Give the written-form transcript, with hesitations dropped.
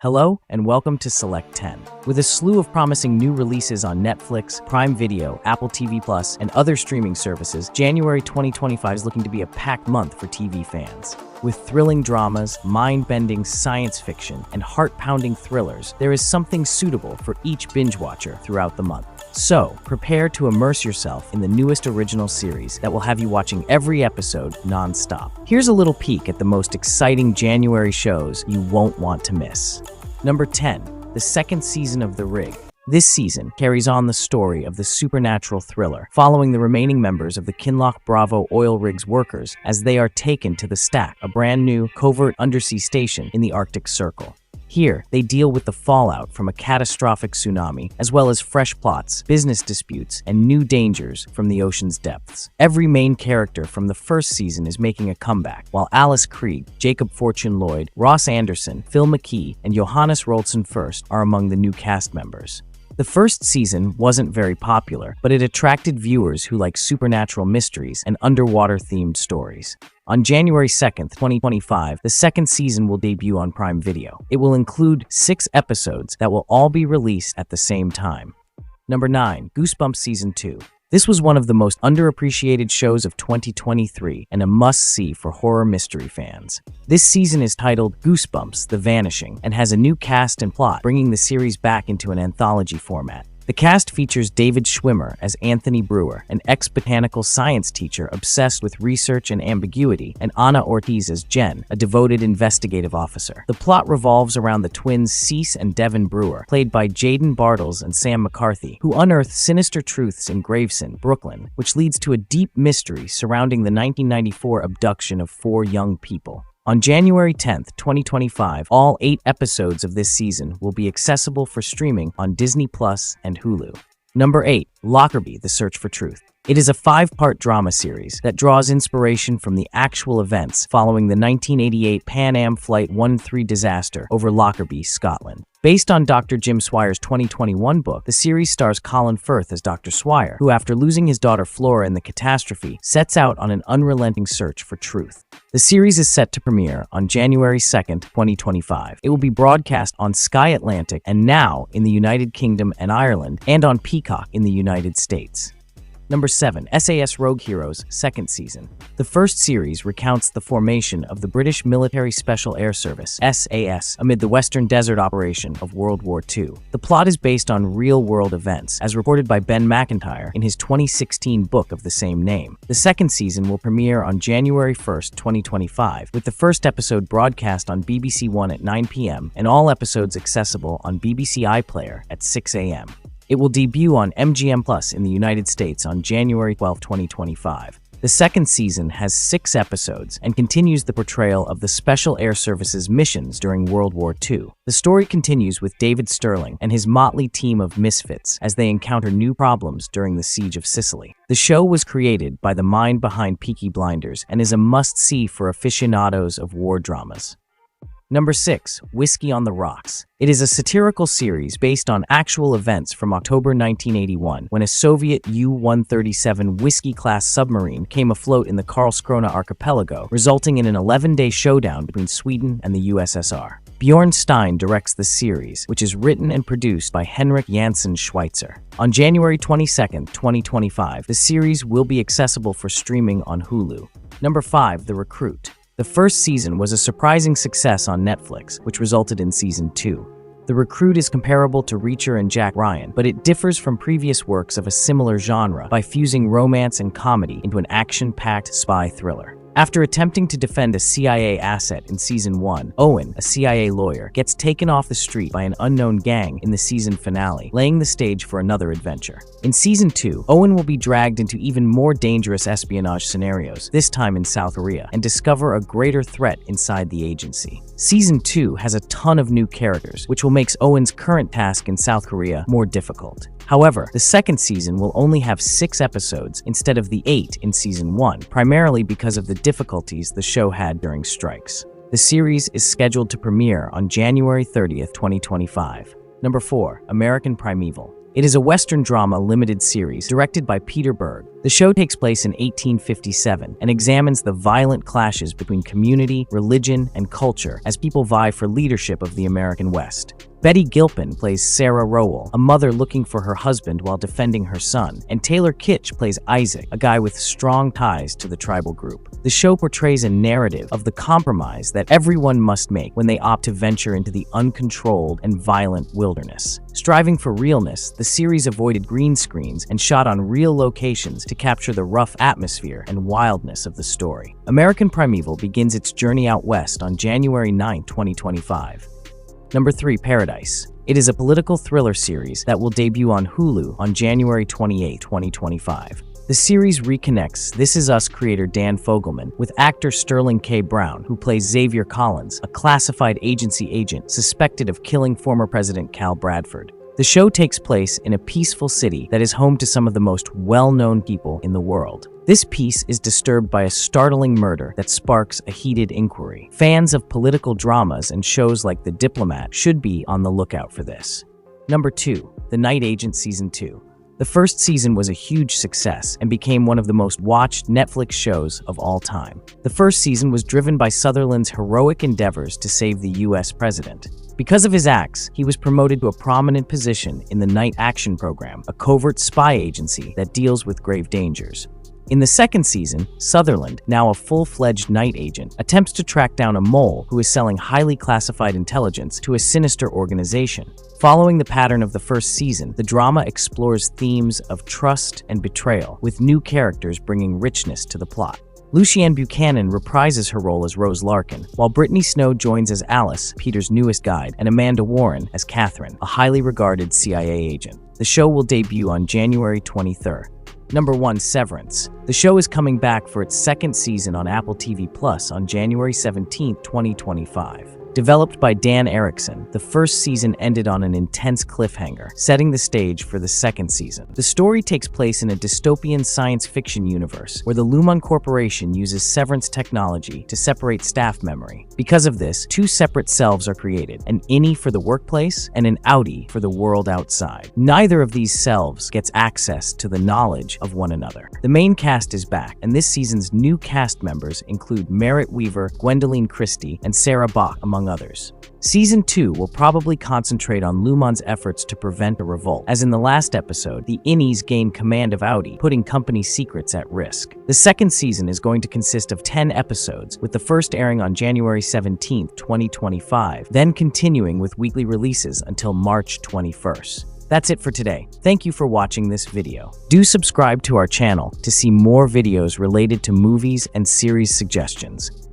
Hello, and welcome to Select 10. With a slew of promising new releases on Netflix, Prime Video, Apple TV Plus, and other streaming services, January 2025 is looking to be a packed month for TV fans. With thrilling dramas, mind-bending science fiction, and heart-pounding thrillers, there is something suitable for each binge-watcher throughout the month. So, prepare to immerse yourself in the newest original series that will have you watching every episode non-stop. Here's a little peek at the most exciting January shows you won't want to miss. Number 10, the second season of The Rig. This season carries on the story of the supernatural thriller, following the remaining members of the Kinloch Bravo oil rigs workers as they are taken to the Stack, a brand new, covert undersea station in the Arctic Circle. Here, they deal with the fallout from a catastrophic tsunami, as well as fresh plots, business disputes, and new dangers from the ocean's depths. Every main character from the first season is making a comeback, while Alice Krieg, Jacob Fortune Lloyd, Ross Anderson, Phil McKee, and Johannes Rolson First are among the new cast members. The first season wasn't very popular, but it attracted viewers who like supernatural mysteries and underwater-themed stories. On January 2nd, 2025, the second season will debut on Prime Video. It will include 6 episodes that will all be released at the same time. Number 9, Goosebumps Season 2. This was one of the most underappreciated shows of 2023 and a must-see for horror mystery fans. This season is titled Goosebumps: The Vanishing and has a new cast and plot, bringing the series back into an anthology format. The cast features David Schwimmer as Anthony Brewer, an ex-botanical science teacher obsessed with research and ambiguity, and Anna Ortiz as Jen, a devoted investigative officer. The plot revolves around the twins Cease and Devin Brewer, played by Jaden Bartles and Sam McCarthy, who unearth sinister truths in Gravesend, Brooklyn, which leads to a deep mystery surrounding the 1994 abduction of 4 young people. On January 10th, 2025, all 8 episodes of this season will be accessible for streaming on Disney Plus and Hulu. Number 8, Lockerbie: The Search for Truth. It is a 5-part drama series that draws inspiration from the actual events following the 1988 Pan Am Flight 13 disaster over Lockerbie, Scotland. Based on Dr. Jim Swire's 2021 book, the series stars Colin Firth as Dr. Swire, who, after losing his daughter Flora in the catastrophe, sets out on an unrelenting search for truth. The series is set to premiere on January 2nd, 2025. It will be broadcast on Sky Atlantic and Now in the United Kingdom and Ireland, and on Peacock in the United States. Number 7, SAS Rogue Heroes, second season. The first series recounts the formation of the British Military Special Air Service, SAS, amid the Western Desert operation of World War II. The plot is based on real-world events, as reported by Ben McIntyre in his 2016 book of the same name. The second season will premiere on January 1st, 2025, with the first episode broadcast on BBC One at 9 p.m. and all episodes accessible on BBC iPlayer at 6 a.m. It will debut on MGM Plus in the United States on January 12, 2025. The second season has 6 episodes and continues the portrayal of the Special Air Service's missions during World War II. The story continues with David Sterling and his motley team of misfits as they encounter new problems during the Siege of Sicily. The show was created by the mind behind Peaky Blinders and is a must-see for aficionados of war dramas. Number 6, Whiskey on the Rocks. It is a satirical series based on actual events from October 1981, when a Soviet U-137 Whiskey-class submarine came afloat in the Karlskrona archipelago, resulting in an 11-day showdown between Sweden and the USSR. Bjorn Stein directs the series, which is written and produced by Henrik Janssen Schweitzer. On January 22, 2025, the series will be accessible for streaming on Hulu. Number 5, The Recruit. The first season was a surprising success on Netflix, which resulted in Season 2. The Recruit is comparable to Reacher and Jack Ryan, but it differs from previous works of a similar genre by fusing romance and comedy into an action-packed spy thriller. After attempting to defend a CIA asset in Season 1, Owen, a CIA lawyer, gets taken off the street by an unknown gang in the season finale, laying the stage for another adventure. In Season 2, Owen will be dragged into even more dangerous espionage scenarios, this time in South Korea, and discover a greater threat inside the agency. Season 2 has a ton of new characters, which will make Owen's current task in South Korea more difficult. However, the second season will only have 6 episodes instead of the 8 in Season 1, primarily because of the difficulties the show had during strikes. The series is scheduled to premiere on January 30th, 2025. Number 4, American Primeval. It is a Western drama limited series directed by Peter Berg. The show takes place in 1857 and examines the violent clashes between community, religion, and culture as people vie for leadership of the American West. Betty Gilpin plays Sarah Rowell, a mother looking for her husband while defending her son, and Taylor Kitsch plays Isaac, a guy with strong ties to the tribal group. The show portrays a narrative of the compromise that everyone must make when they opt to venture into the uncontrolled and violent wilderness. Striving for realness, the series avoided green screens and shot on real locations to capture the rough atmosphere and wildness of the story. American Primeval begins its journey out west on January 9, 2025. Number 3. Paradise. It is a political thriller series that will debut on Hulu on January 28, 2025. The series reconnects This Is Us creator Dan Fogelman with actor Sterling K. Brown, who plays Xavier Collins, a classified agency agent suspected of killing former President Cal Bradford. The show takes place in a peaceful city that is home to some of the most well-known people in the world. This peace is disturbed by a startling murder that sparks a heated inquiry. Fans of political dramas and shows like The Diplomat should be on the lookout for this. Number 2. The Night Agent Season 2. The first season was a huge success and became one of the most watched Netflix shows of all time. The first season was driven by Sutherland's heroic endeavors to save the U.S. president. Because of his acts, he was promoted to a prominent position in the Night Action Program, a covert spy agency that deals with grave dangers. In the second season, Sutherland, now a full-fledged night agent, attempts to track down a mole who is selling highly classified intelligence to a sinister organization. Following the pattern of the first season, the drama explores themes of trust and betrayal, with new characters bringing richness to the plot. Lucienne Buchanan reprises her role as Rose Larkin, while Brittany Snow joins as Alice, Peter's newest guide, and Amanda Warren as Catherine, a highly regarded CIA agent. The show will debut on January 23rd. Number 1. Severance. The show is coming back for its second season on Apple TV Plus on January 17, 2025. Developed by Dan Erickson, the first season ended on an intense cliffhanger, setting the stage for the second season. The story takes place in a dystopian science fiction universe where the Lumon Corporation uses severance technology to separate staff memory. Because of this, two separate selves are created, an innie for the workplace and an outie for the world outside. Neither of these selves gets access to the knowledge of one another. The main cast is back, and this season's new cast members include Merritt Weaver, Gwendoline Christie, and Sarah Bach, among others. Season 2 will probably concentrate on Lumon's efforts to prevent a revolt. As in the last episode, the innies gain command of Outie, putting company secrets at risk. The second season is going to consist of 10 episodes, with the first airing on January 17, 2025, then continuing with weekly releases until March 21st. That's it for today. Thank you for watching this video. Do subscribe to our channel to see more videos related to movies and series suggestions.